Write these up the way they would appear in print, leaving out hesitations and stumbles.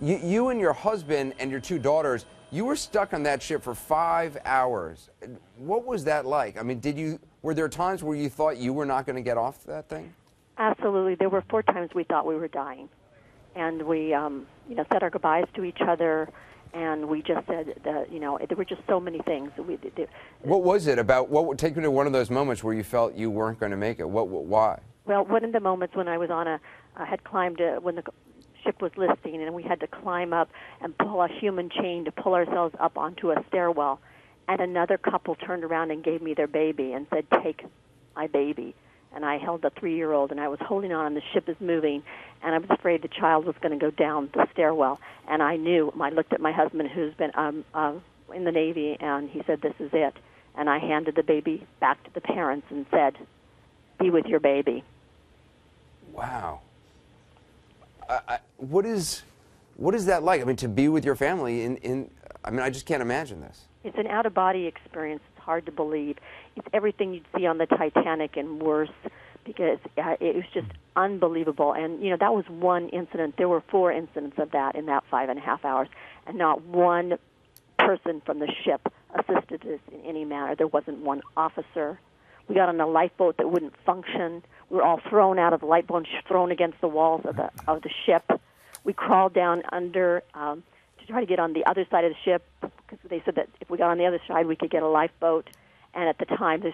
You and your husband and your two daughters, you were stuck on that ship for 5 hours. What was that like? I mean, were there times where you thought you were not going to get off that thing? Absolutely. There were 4 times we thought we were dying. And we, said our goodbyes to each other, and we just said that, there were just so many things. What was it about? Take me to one of those moments where you felt you weren't going to make it. Why? Well, one of the moments when I was had climbed, when the ship was listing, and we had to climb up and pull a human chain to pull ourselves up onto a stairwell. And another couple turned around and gave me their baby and said, "Take my baby." And I held the 3-year-old, and I was holding on, and the ship is moving, and I was afraid the child was going to go down the stairwell. And I knew, I looked at my husband, who's been in the Navy, and he said, "This is it." And I handed the baby back to the parents and said, "Be with your baby." Wow. What is that like? I mean, to be with your family I just can't imagine this. It's an out-of-body experience. It's hard to believe. It's everything you'd see on the Titanic and worse, because it was just unbelievable. And, that was one incident. There were 4 incidents of that in that 5.5 hours, and not one person from the ship assisted us in any manner. There wasn't one officer. We got on a lifeboat that wouldn't function. We were all thrown out of the lifeboat and thrown against the walls of the ship. We crawled down under to try to get on the other side of the ship, because they said that if we got on the other side, we could get a lifeboat. And at the time, the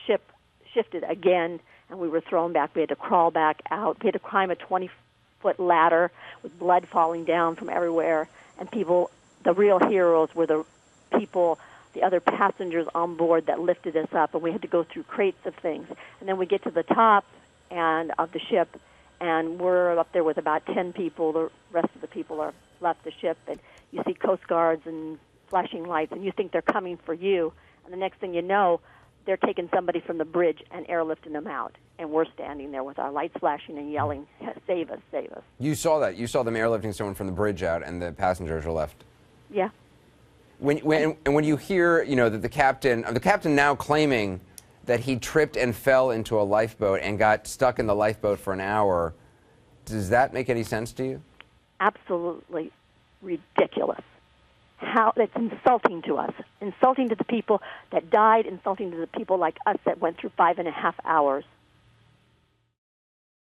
ship shifted again, and we were thrown back. We had to crawl back out. We had to climb a 20-foot ladder with blood falling down from everywhere. And the real heroes were the other passengers on board that lifted us up, and we had to go through crates of things. And then we get to the top of the ship, and we're up there with about 10 people. The rest of the people are left the ship, and you see Coast Guards and flashing lights, and you think they're coming for you. And the next thing you know, they're taking somebody from the bridge and airlifting them out. And we're standing there with our lights flashing and yelling, "Save us, save us." You saw that. You saw them airlifting someone from the bridge out, and the passengers were left. Yeah. When you hear, that the captain now claiming that he tripped and fell into a lifeboat and got stuck in the lifeboat for an hour, does that make any sense to you? Absolutely ridiculous. That's insulting to us, insulting to the people that died, insulting to the people like us that went through 5.5 hours.